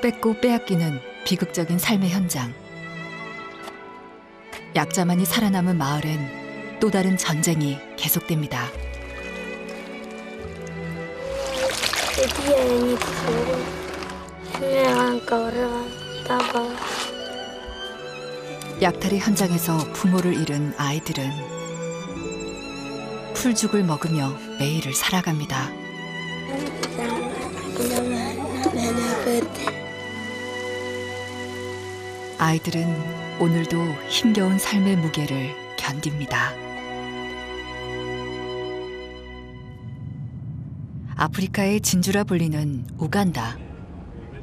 뺏고 빼앗기는 비극적인 삶의 현장. 약자만이 살아남은 마을엔 또 다른 전쟁이 계속됩니다. 약탈의 현장에서 부모를 잃은 아이들은 풀죽을 먹으며 매일을 살아갑니다. 아이들은 오늘도 힘겨운 삶의 무게를 견딥니다. 아프리카의 진주라 불리는 우간다.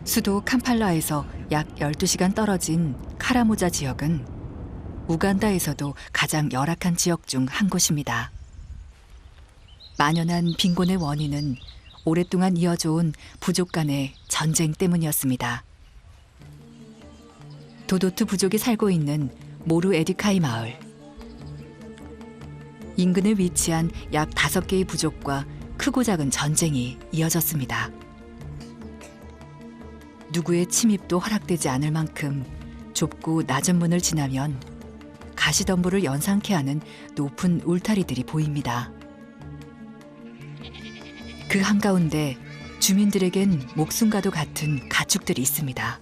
수도 캄팔라에서 약 12시간 떨어진 카라모자 지역은 우간다에서도 가장 열악한 지역 중 한 곳입니다. 만연한 빈곤의 원인은 오랫동안 이어져온 부족 간의 전쟁 때문이었습니다. 도도트 부족이 살고 있는 모루 에디카이 마을. 인근에 위치한 약 5개의 부족과 크고 작은 전쟁이 이어졌습니다. 누구의 침입도 허락되지 않을 만큼 좁고 낮은 문을 지나면 가시덤불을 연상케 하는 높은 울타리들이 보입니다. 그 한가운데 주민들에겐 목숨과도 같은 가축들이 있습니다.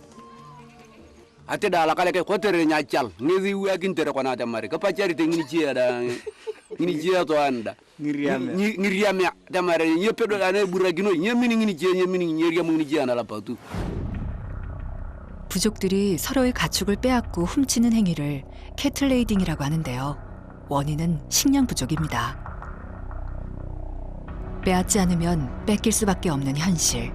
ate dala kale ke khotere nya chal ngezi wagin tere kona de mari ka pachari te ngini jiada ngini jiada to anda ngiriame de mari yepedo ane buragino nyemini ngini je nyemini nyeriam ngini jiana la patu. 부족들이 서로의 가축을 빼앗고 훔치는 행위를 캐틀레이딩이라고 하는데요. 원인은 식량 부족입니다. 빼앗지 않으면 뺏길 수밖에 없는 현실.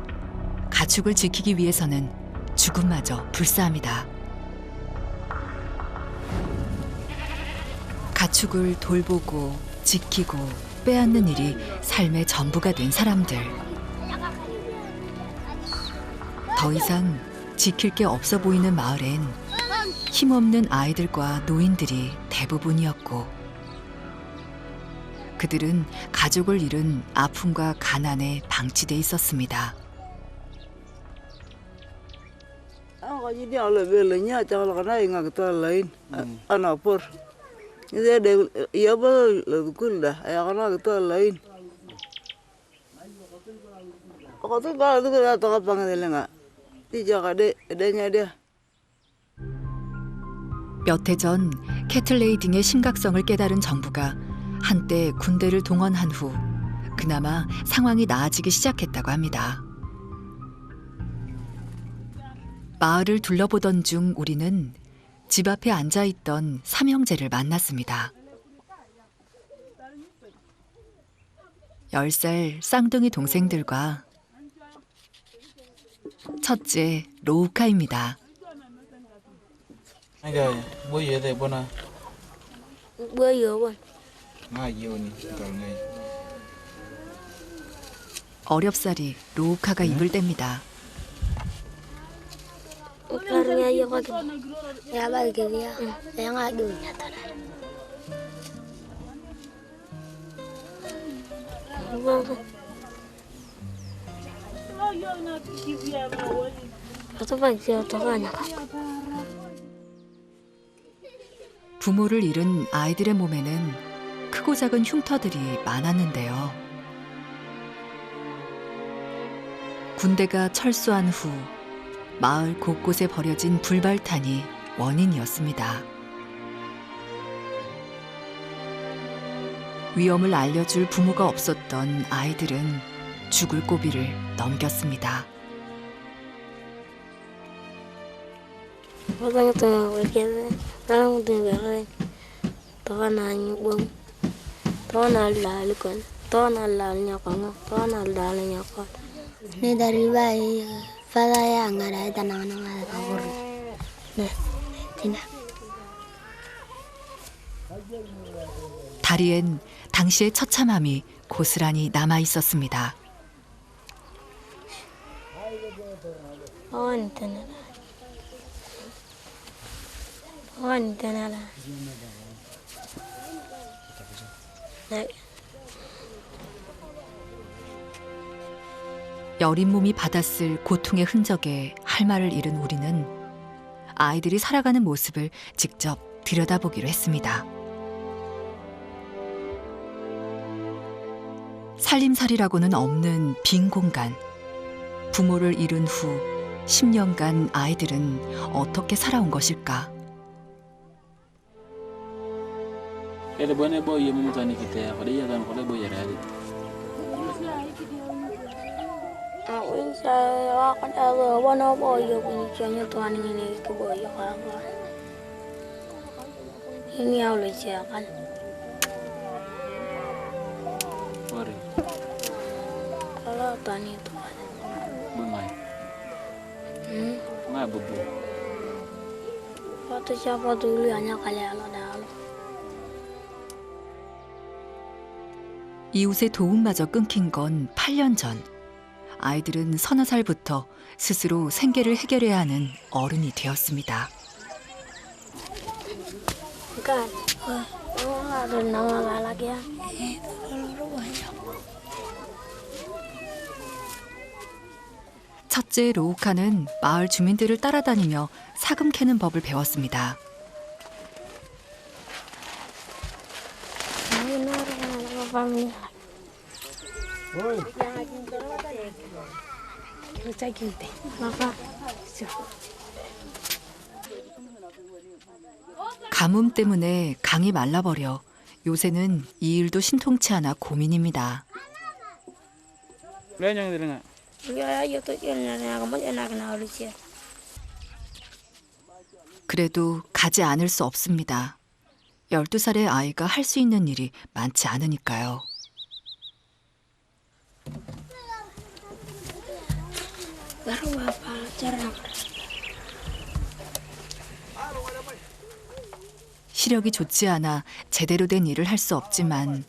가축을 지키기 위해서는 죽음마저 불사합니다. 가축을 돌보고 지키고 빼앗는 일이 삶의 전부가 된 사람들. 더 이상 지킬 게 없어 보이는 마을엔 힘없는 아이들과 노인들이 대부분이었고, 그들은 가족을 잃은 아픔과 가난에 방치돼 있었습니다. 몇 해 전 캐틀레이딩의 심각성을 깨달은 정부가 한때 군대를 동원한 후 그나마 상황이 나아지기 시작했다고 합니다. 마을을 둘러보던 중 우리는 집 앞에 앉아있던 삼형제를 만났습니다. 10살 쌍둥이 동생들과 첫째 로우카입니다. 어렵사리 로우카가 입을 뗍니다. 부모를 잃은 아이들의 몸에는 크고 작은 흉터들이 많았는데요. 군대가 철수한 후 마을 곳곳에 버려진 불발탄이 원인이었습니다. 위험을 알려줄 부모가 없었던 아이들은 죽을 고비를 넘겼습니다. 다리엔 당시의 처참함이 고스란히 남아 있었습니다. 여린 몸이 받았을 고통의 흔적에 할 말을 잃은 우리는 아이들이 살아가는 모습을 직접 들여다보기로 했습니다. 살림살이라고는 없는 빈 공간. 부모를 잃은 후 10년간 아이들은 어떻게 살아온 것일까? Ele bone boy ye mu tani kite ko de yagan ko de boy yare. Isa akan aga wana boyo kung kanya tuan ini ke boyo kaga. Ini awal aja kan. Ore Kalau tuan itu bungai. Ngai bubu. waktu siapa dulu hanya kalian ada. 이웃의 도움마저 끊긴 건 8년 전. 아이들은 서너 살부터 스스로 생계를 해결해야 하는 어른이 되었습니다. Kan, ada nama lagi ya. 첫째 로우카는 마을 주민들을 따라다니며 사금 캐는 법을 배웠습니다. 가뭄 때문에 강이 말라버려 요새는 이 일도 신통치 않아 고민입니다. Le nyang direnga. Ya, itu yang kamu enak nak lucu. 그래도 가지 않을 수 없습니다. 12살의 아이가 할 수 있는 일이 많지 않으니까요. Baru apa cara? 시력이 좋지 않아 제대로 된 일을 할 수 없지만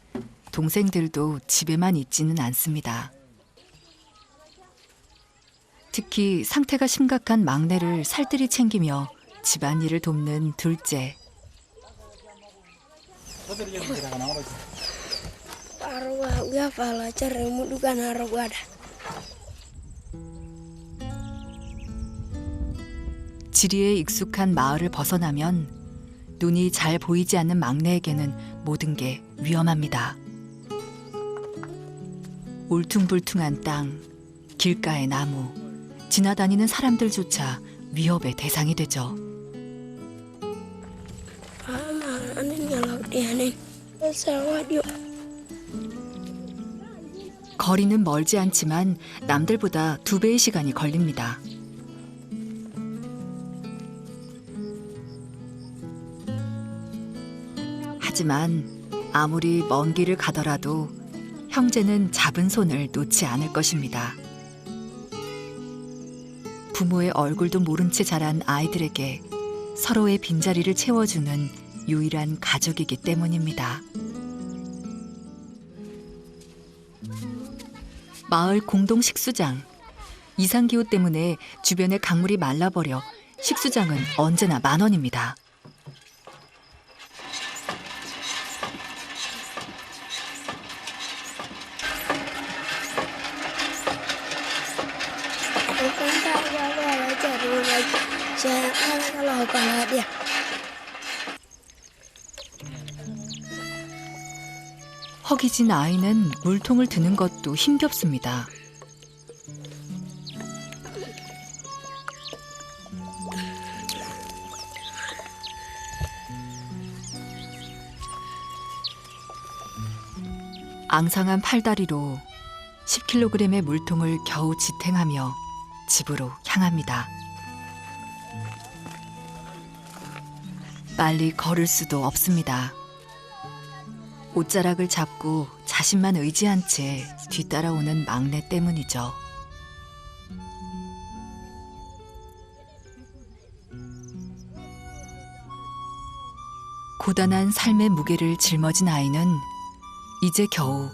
동생들도 집에만 있지는 않습니다. 특히 상태가 심각한 막내를 살뜰히 챙기며 집안일을 돕는 둘째. Baru apa cara mudukan harus ada. 지리에 익숙한 마을을 벗어나면 눈이 잘 보이지 않는 막내에게는 모든 게 위험합니다. 울퉁불퉁한 땅, 길가의 나무, 지나다니는 사람들조차 위협의 대상이 되죠. Ini nyalak dia nih. Sawah dia. 거리는 멀지 않지만 남들보다 2배의 시간이 걸립니다. 하지만 아무리 먼 길을 가더라도 형제는 잡은 손을 놓지 않을 것입니다. 부모의 얼굴도 모른 채 자란 아이들에게 서로의 빈자리를 채워주는 유일한 가족이기 때문입니다. 마을 공동 식수장. 이상기후 때문에 주변의 강물이 말라버려 식수장은 언제나 10,000원입니다. Bukan tak ada cara lagi. Saya kalau kalau dia. 허기진 아이는 물통을 드는 것도 힘겹습니다. 앙상한 팔다리로 10kg의 물통을 겨우 지탱하며 집으로 향합니다. 빨리 걸을 수도 없습니다. 옷자락을 잡고 자신만 의지한 채 뒤따라오는 막내 때문이죠. 고단한 삶의 무게를 짊어진 아이는 이제 겨우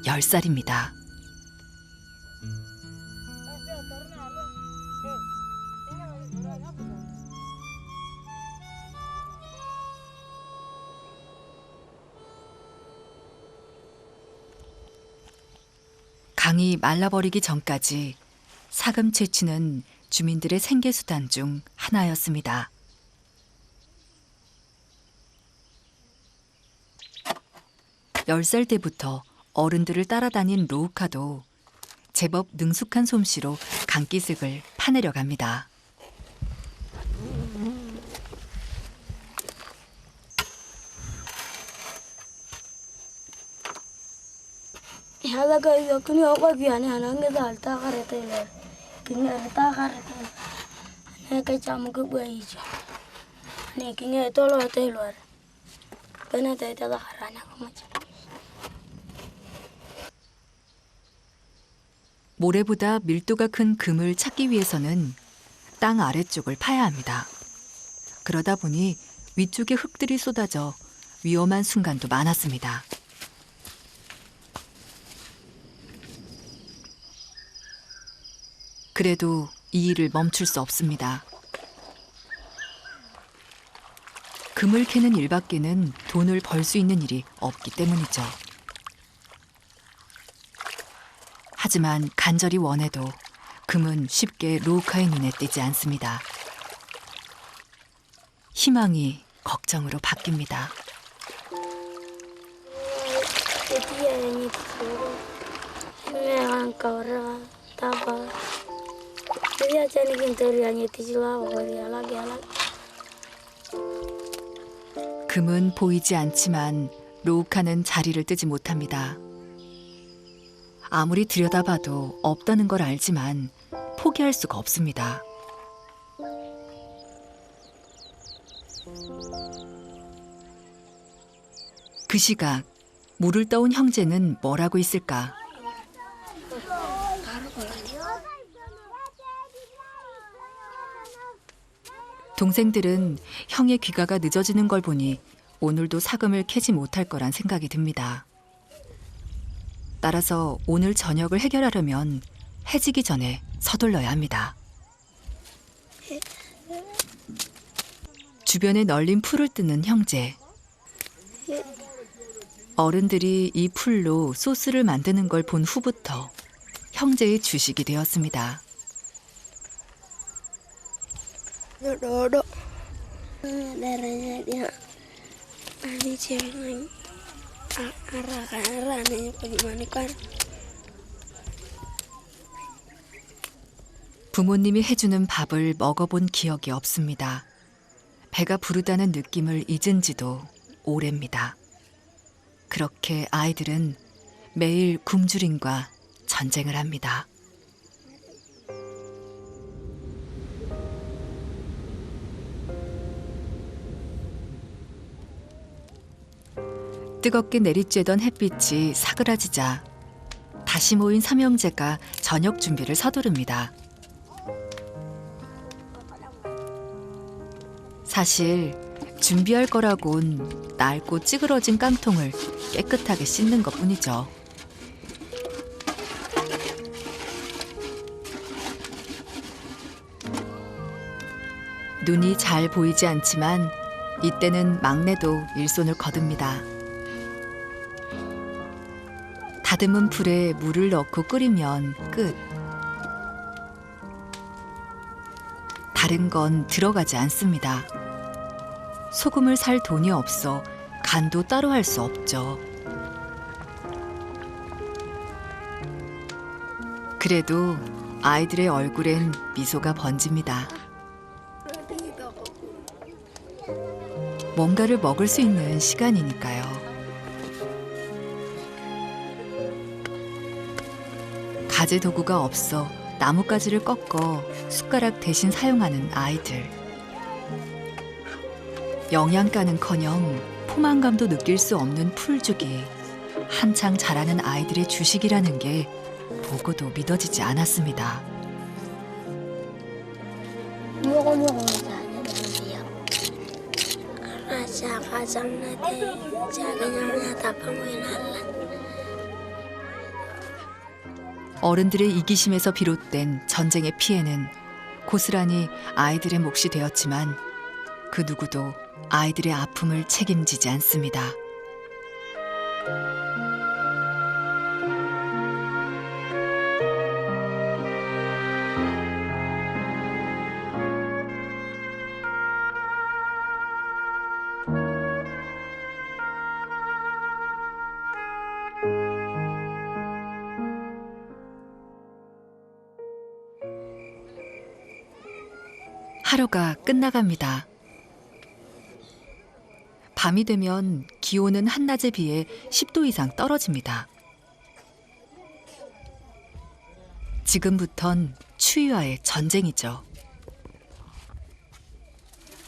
10살입니다. 강이 말라버리기 전까지 사금 채취는 주민들의 생계수단 중 하나였습니다. 열 살 때부터 어른들을 따라다닌 로우카도 제법 능숙한 솜씨로 강기슭을 파내려 갑니다. Hada kayo kini ako biyan hanang dal ta karete le. Kini ta karete. Ne ka cham ko bai cha. Ne kini to lo te lo. Kana te ta karana ko ma. 모래보다 밀도가 큰 금을 찾기 위해서는 땅 아래쪽을 파야 합니다. 그러다 보니 위쪽에 흙들이 쏟아져 위험한 순간도 많았습니다. 그래도 이 일을 멈출 수 없습니다. 금을 캐는 일밖에는 돈을 벌 수 있는 일이 없기 때문이죠. 하지만 간절히 원해도 금은 쉽게 로우카의 눈에 띄지 않습니다. 희망이 걱정으로 바뀝니다. 금은 보이지 않지만 로우카는 자리를 뜨지 못합니다. 아무리 들여다봐도 없다는 걸 알지만 포기할 수가 없습니다. 그 시각 물을 떠온 형제는 뭘 하고 있을까? 동생들은 형의 귀가가 늦어지는 걸 보니 오늘도 사금을 캐지 못할 거란 생각이 듭니다. 따라서 오늘 저녁을 해결하려면 해지기 전에 서둘러야 합니다. 주변에 널린 풀을 뜯는 형제. 어른들이 이 풀로 소스를 만드는 걸 본 후부터 형제의 주식이 되었습니다. Dodo. Darahnya dia ini cewek arah-arahnya bagaimana kan? 부모님이 해주는 밥을 먹어본 기억이 없습니다. 배가 부르다는 느낌을 잊은 지도 오래입니다. 그렇게 아이들은 매일 굶주림과 전쟁을 합니다. 뜨겁게 내리쬐던 햇빛이 사그라지자 다시 모인 삼형제가 저녁 준비를 서두릅니다. 사실 준비할 거라곤 낡고 찌그러진 깡통을 깨끗하게 씻는 것뿐이죠. 눈이 잘 보이지 않지만 이때는 막내도 일손을 거둡니다. 다듬은 풀에 물을 넣고 끓이면 끝. 다른 건 들어가지 않습니다. 소금을 살 돈이 없어 간도 따로 할 수 없죠. 그래도 아이들의 얼굴엔 미소가 번집니다. 뭔가를 먹을 수 있는 시간이니까요. 가재 도구가 없어 나뭇가지를 꺾어 숟가락 대신 사용하는 아이들. 영양가는커녕 포만감도 느낄 수 없는 풀죽이 한창 자라는 아이들의 주식이라는 게 보고도 믿어지지 않았습니다. 어른들의 이기심에서 비롯된 전쟁의 피해는 고스란히 아이들의 몫이 되었지만 그 누구도 아이들의 아픔을 책임지지 않습니다. 하루가 끝나갑니다. 밤이 되면 기온은 한낮에 비해 10도 이상 떨어집니다. 지금부턴 추위와의 전쟁이죠.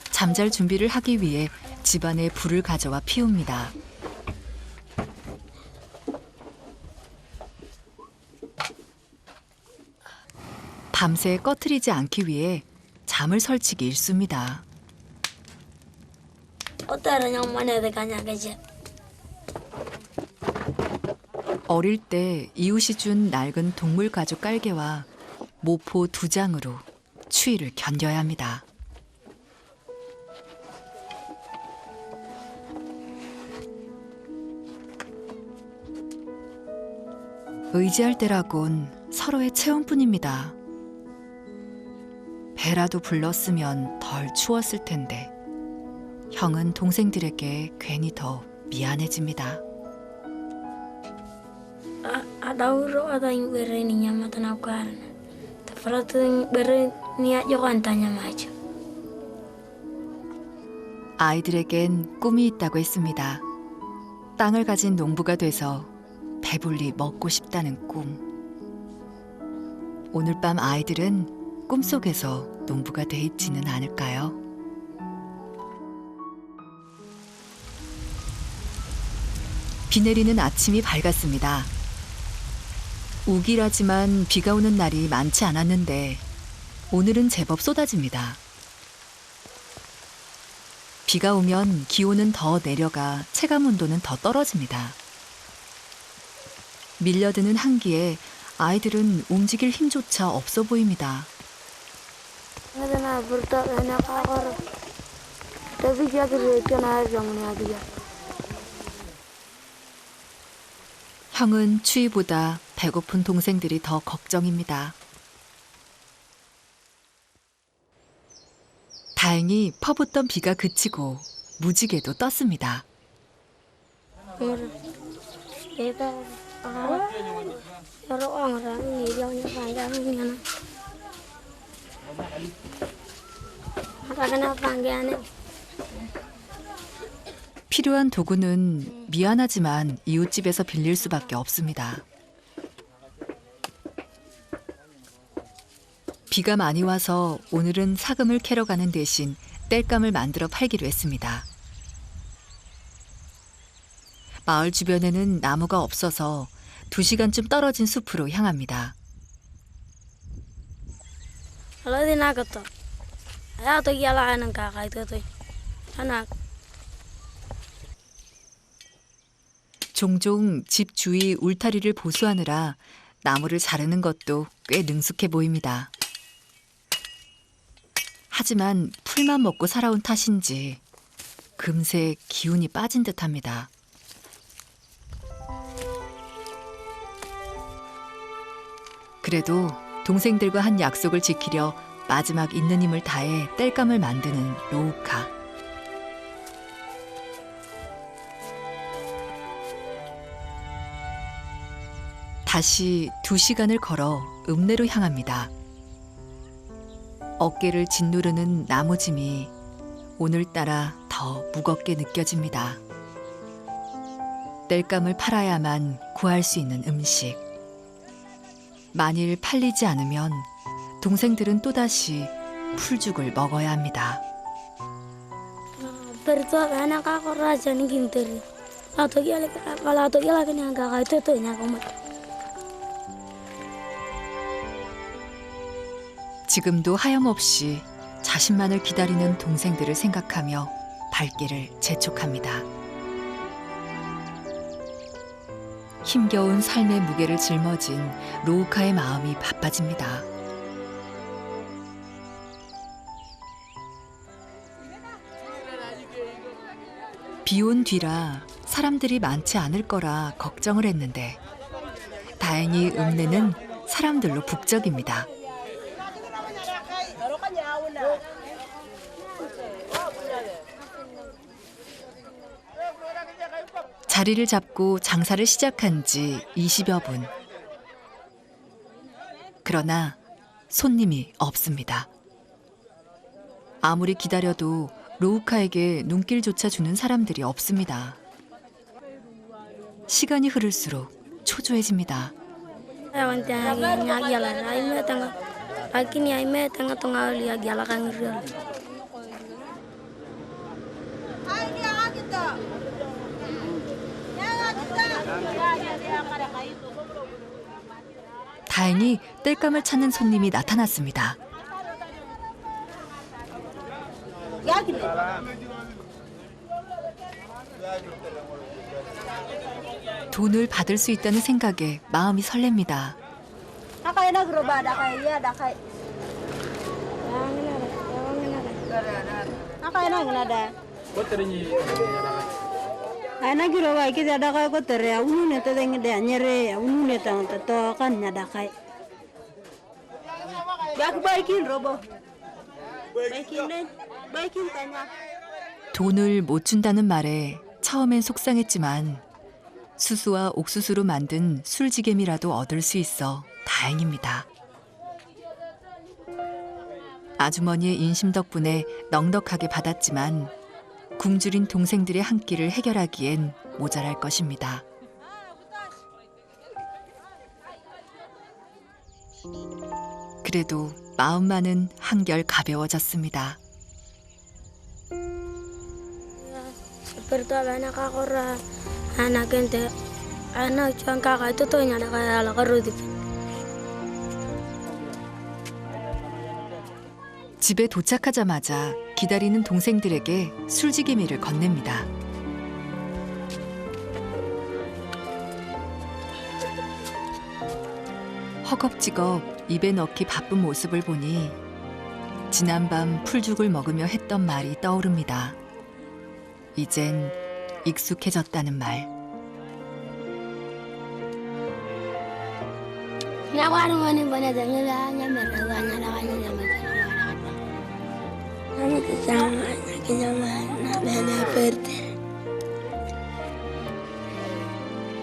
잠잘 준비를 하기 위해 집안에 불을 가져와 피웁니다. 밤새 꺼트리지 않기 위해 잠을 설치기 일쑤입니다. 어때는 양만에 가냐 그지? 어릴 때 이웃이 준 낡은 동물 가죽 깔개와 모포 2장으로 추위를 견뎌야 합니다. 의지할 때라곤 서로의 체온뿐입니다. 배라도 불렀으면 덜 추웠을 텐데 형은 동생들에게 괜히 더 미안해집니다. Adauro ada yung bereni nyama tanawkaran. Tafarato bereni aja kan tanya macho. 아이들에겐 꿈이 있다고 했습니다. 땅을 가진 농부가 돼서 배불리 먹고 싶다는 꿈. 오늘 밤 아이들은 꿈속에서 농부가 돼 있지는 않을까요? 비 내리는 아침이 밝았습니다. 우기라지만 비가 오는 날이 많지 않았는데 오늘은 제법 쏟아집니다. 비가 오면 기온은 더 내려가 체감 온도는 더 떨어집니다. 밀려드는 한기에 아이들은 움직일 힘조차 없어 보입니다. Ngadana berta enak kakor. Tapi jatuh kena jamnya dia. 형은 추위보다 배고픈 동생들이 더 걱정입니다. 다행히 퍼붓던 비가 그치고 무지개도 떴습니다. Kita kalau orang ini dia panjang ini. Karena panggilnya 필요한 도구는 미안하지만 이웃집에서 빌릴 수밖에 없습니다. 비가 많이 와서 오늘은 사금을 캐러 가는 대신 땔감을 만들어 팔기로 했습니다. 마을 주변에는 나무가 없어서 2시간쯤 떨어진 숲으로 향합니다. kalau di nagot. Ya tuh jalan kakak itu tuh. Anak. 종종 집 주위 울타리를 보수하느라 나무를 자르는 것도 꽤 능숙해 보입니다. 하지만 풀만 먹고 살아온 탓인지 금세 기운이 빠진 듯합니다. 그래도 동생들과 한 약속을 지키려 마지막 있는 힘을 다해 땔감을 만드는 로우카. 다시 2시간을 걸어 읍내로 향합니다. 어깨를 짓누르는 나무짐이 오늘따라 더 무겁게 느껴집니다. 땔감을 팔아야만 구할 수 있는 음식. 만일 팔리지 않으면 동생들은 또다시 풀죽을 먹어야 합니다. Berta enak kakor aja nih ginteri. Kalau tuh jalan yang kakak itu tuh nyakomat. 지금도 하염없이 자신만을 기다리는 동생들을 생각하며 발길을 재촉합니다. 힘겨운 삶의 무게를 짊어진 로우카의 마음이 바빠집니다. 비 온 뒤라 사람들이 많지 않을 거라 걱정을 했는데 다행히 읍내는 사람들로 북적입니다. 자리를 잡고 장사를 시작한 지 20여 분. 그러나 손님이 없습니다. 아무리 기다려도 로우카에게 눈길조차 주는 사람들이 없습니다. 시간이 흐를수록 초조해집니다. 다행히 땔감을 찾는 손님이 나타났습니다. 돈을 받을 수 있다는 생각에 마음이 설렙니다. Ana giro wa kita ada kaya ko tere unu ne te deng de anyere unu ne tang te to kan nya da kai yak baikin robo baikin tanya 돈을 못 준다는 말에 처음엔 속상했지만 수수와 옥수수로 만든 술지개미라도 얻을 수 있어 다행입니다. 아주머니의 인심 덕분에 넉넉하게 받았지만 굶주린 동생들의 한 끼를 해결하기엔 모자랄 것입니다. 그래도 마음만은 한결 가벼워졌습니다. Seperti anak kakora, anak ente, anak cuan kakak itu tuh nyada kayak ala kerudip. 집에 도착하자마자 기다리는 동생들에게 술지개미를 건넵니다. 허겁지겁 입에 넣기 바쁜 모습을 보니 지난밤 풀죽을 먹으며 했던 말이 떠오릅니다. 이젠 익숙해졌다는 말. Nyawa mana banyak jangan nyamber, banyak nyamber. Anak kejaman, nenek pergi.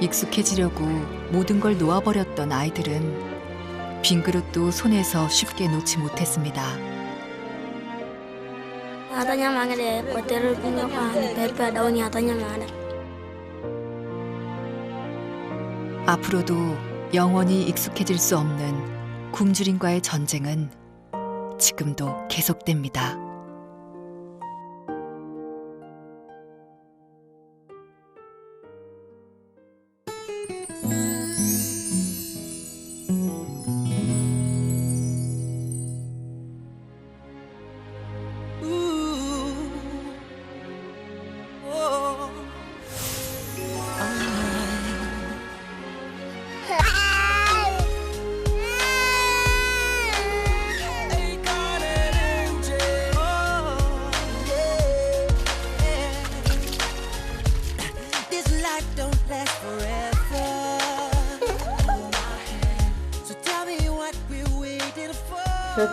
익숙해지려고 모든 걸 놓아버렸던 아이들은 빈 그릇도 손에서 쉽게 놓지 못했습니다. Nyatanya mana deh, kotor punya kan, pepe daun nyatanya mana. 앞으로도 영원히 익숙해질 수 없는 굶주림과의 전쟁은 지금도 계속됩니다.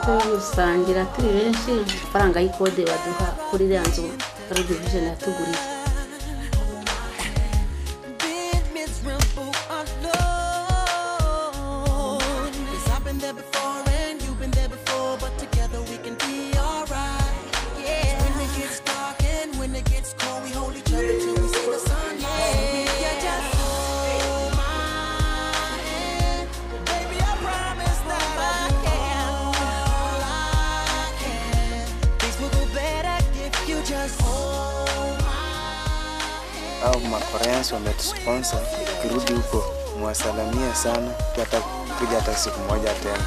gusangira turi benshi amafaranga y'ikode baduha kuri iriya nzu kuri division yatuguriye. Au makoreansi wametusponsor, kirudi huko mwasalamia sana, kuja hata siku moja tena.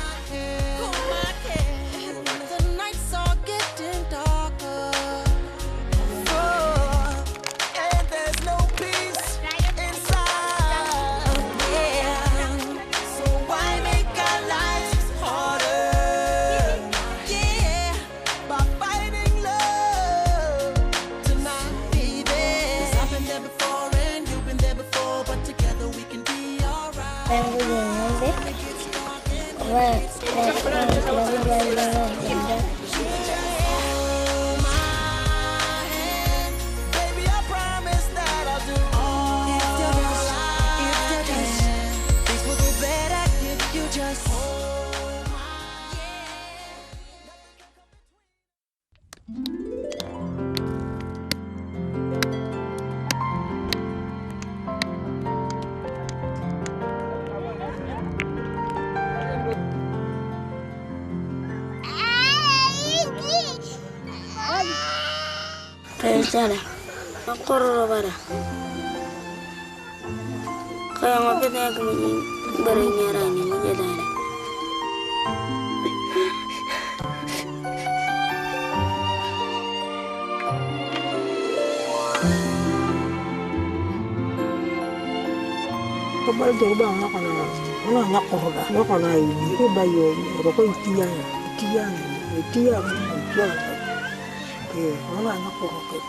Cale. Makoro bara. Kaya ngapit na kami barangnya rani magedare. Kapal coba anak korda, anak ini bayo rokok itia, anak korda.